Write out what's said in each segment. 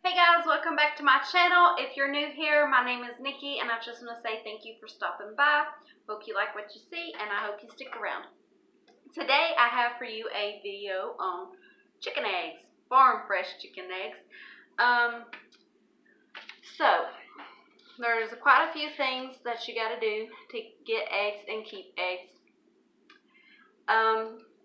Hey guys, welcome back to my channel. If you're new here, my name is Nikki and I just want to say thank you for stopping by. Hope you like what you see and I hope you stick around. Today I have for you a video on chicken eggs, farm fresh chicken eggs. So there's quite a few things that you got to do to get eggs and keep eggs.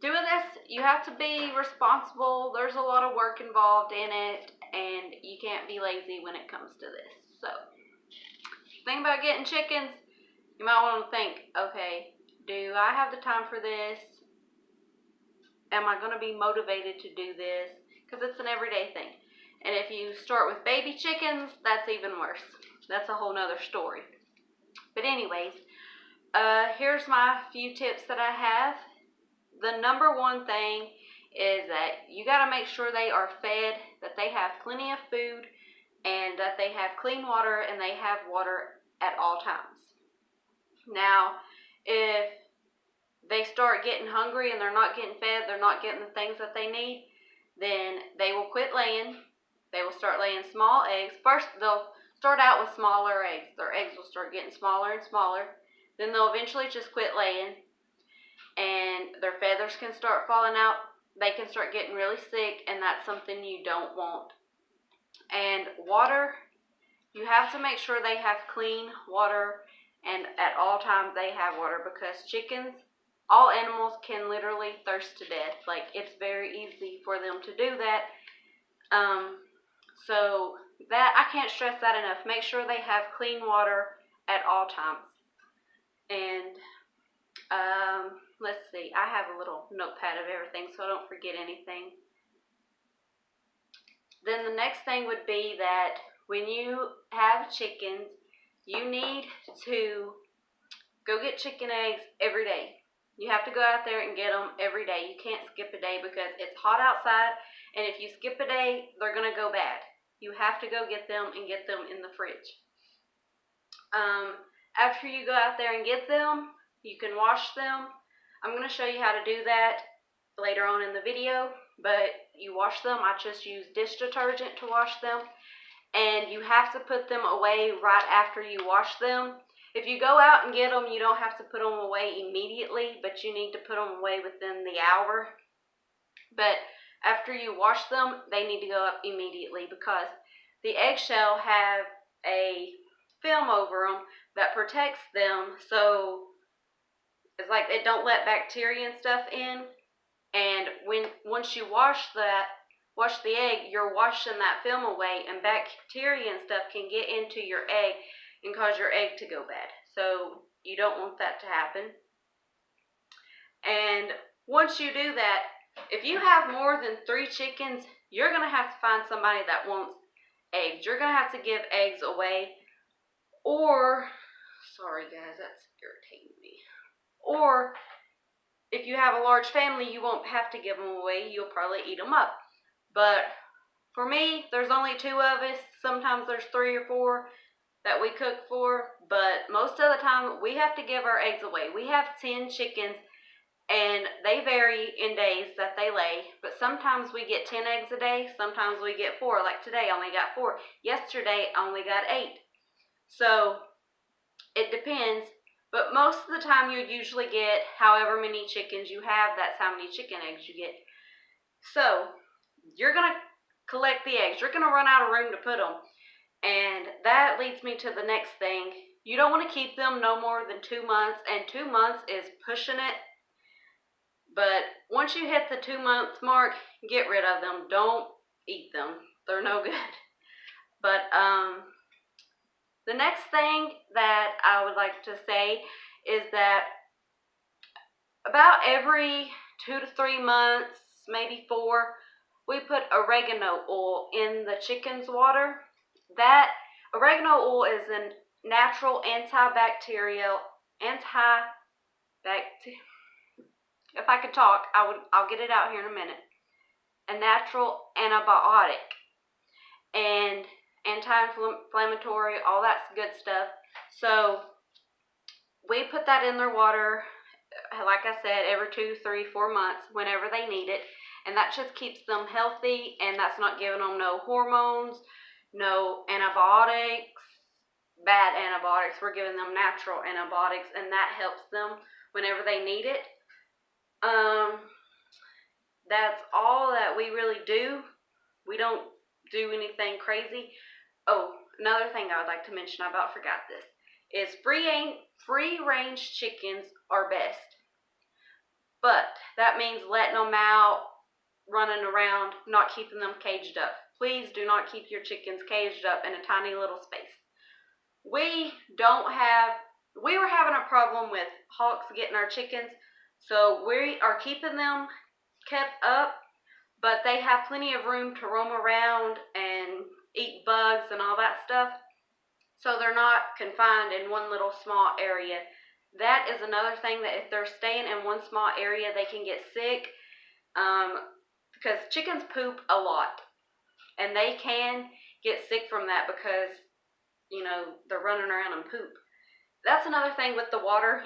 Doing this, you have to be responsible. There's a lot of work involved in it, and you can't be lazy when it comes to this. So, think about getting chickens. You might want to think, okay, do I have the time for this? Am I going to be motivated to do this? Because it's an everyday thing. And if you start with baby chickens, that's even worse. That's a whole nother story. But anyways, here's my few tips that I have. The number one thing is that you got to make sure they are fed, that they have plenty of food, and that they have clean water and they have water at all times. Now, if they start getting hungry and they're not getting fed, they're not getting the things that they need, then they will quit laying. They will start laying small eggs. First, they'll start out with smaller eggs. Their eggs will start getting smaller and smaller. Then they'll eventually just quit laying. And their feathers can start falling out. They can start getting really sick, and that's something you don't want. And water, you have to make sure they have clean water, and at all times they have water, because chickens, all animals can literally thirst to death. Like, it's very easy for them to do that. So that, I can't stress that enough. Make sure they have clean water at all times. And let's see, I have a little notepad of everything so I don't forget anything. Then the next thing would be that when you have chickens, you need to go get chicken eggs every day. You have to go out there and get them every day. You can't skip a day because it's hot outside, and if you skip a day, they're going to go bad. You have to go get them and get them in the fridge. After you go out there and get them, you can wash them. I'm going to show you how to do that later on in the video, but you wash them. I just use dish detergent to wash them, and you have to put them away right after you wash them. If you go out and get them, you don't have to put them away immediately, but you need to put them away within the hour. But after you wash them, they need to go up immediately, because the eggshell have a film over them that protects them, so it's like they don't let bacteria and stuff in. And once you wash the egg, you're washing that film away, and bacteria and stuff can get into your egg and cause your egg to go bad. So you don't want that to happen. And once you do that, if you have more than 3 chickens, you're going to have to find somebody that wants eggs. You're going to have to give eggs away. Or, sorry guys, that's irritating me. Or, if you have a large family, you won't have to give them away. You'll probably eat them up. But for me, there's only 2 of us. Sometimes there's 3 or 4 that we cook for. But most of the time, we have to give our eggs away. We have 10 chickens, and they vary in days that they lay. But sometimes we get 10 eggs a day. Sometimes we get 4. Like today, I only got 4. Yesterday, I only got 8. So it depends. But most of the time, you usually get however many chickens you have, that's how many chicken eggs you get. So, you're going to collect the eggs. You're going to run out of room to put them. And that leads me to the next thing. You don't want to keep them no more than 2 months, and 2 months is pushing it. But once you hit the 2-month mark, get rid of them. Don't eat them. They're no good. But, the next thing that I would like to say is that about every 2 to 3 months, maybe 4, we put oregano oil in the chicken's water. That oregano oil is a natural antibacterial, if I could talk, I'll get it out here in a minute. A natural antibiotic. And anti-inflammatory, all that good stuff. So we put that in their water, like I said, every 2, 3, 4 months, whenever they need it. And that just keeps them healthy, and that's not giving them no hormones. no antibiotics, bad antibiotics. We're giving them natural antibiotics, and that helps them whenever they need it. That's all that we really do. We don't do anything crazy. Oh, another thing I would like to mention, I about forgot this, is free-range chickens are best. But that means letting them out, running around, not keeping them caged up. Please do not keep your chickens caged up in a tiny little space. We were having a problem with hawks getting our chickens, so we are keeping them kept up, but they have plenty of room to roam around and eat bugs and all that stuff, so they're not confined in one little small area. That is another thing, that if they're staying in one small area, they can get sick, because chickens poop a lot, and they can get sick from that because, you know, they're running around and poop. That's another thing with the water.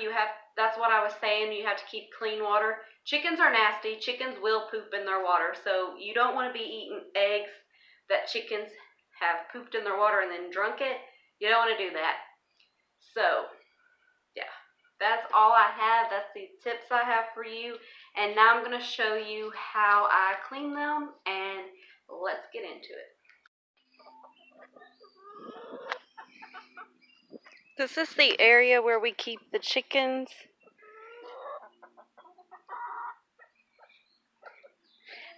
That's what I was saying, you have to keep clean water. Chickens are nasty. Chickens will poop in their water, so you don't want to be eating eggs that chickens have pooped in their water and then drunk it. You don't want to do that. So, yeah, that's all I have. That's the tips I have for you. And now I'm going to show you how I clean them, and let's get into it. This is the area where we keep the chickens.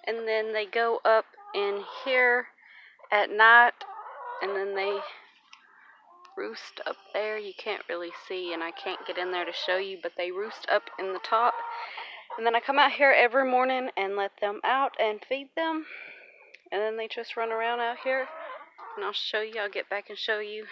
And then they go up in here at night, and then they roost up there. You can't really see, and I can't get in there to show you, but they roost up in the top. And then I come out here every morning and let them out and feed them. And then they just run around out here. And I'll show you. I'll get back and show you.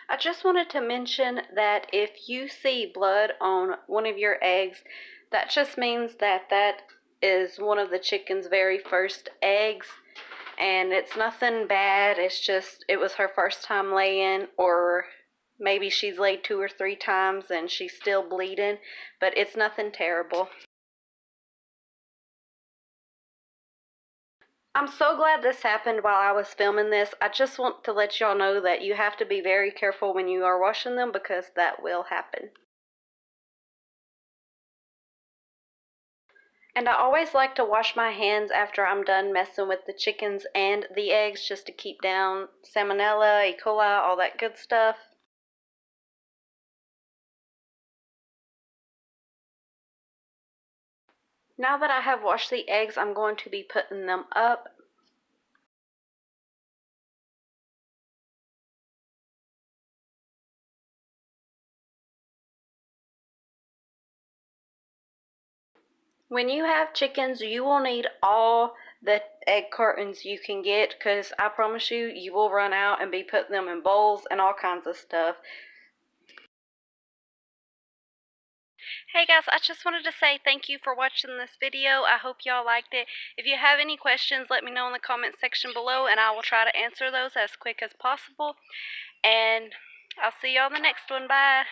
I just wanted to mention that if you see blood on one of your eggs, that just means that that is one of the chicken's very first eggs, and it's nothing bad. It's just, it was her first time laying, or maybe she's laid 2 or 3 times and she's still bleeding, but it's nothing terrible. I'm so glad this happened while I was filming this. I just want to let y'all know that you have to be very careful when you are washing them, because that will happen. And I always like to wash my hands after I'm done messing with the chickens and the eggs, just to keep down salmonella, E. coli, all that good stuff. Now that I have washed the eggs, I'm going to be putting them up. When you have chickens, you will need all the egg cartons you can get, because I promise you, you will run out and be putting them in bowls and all kinds of stuff. Hey guys, I just wanted to say thank you for watching this video. I hope y'all liked it. If you have any questions, let me know in the comment section below, and I will try to answer those as quick as possible. And I'll see y'all in the next one. Bye.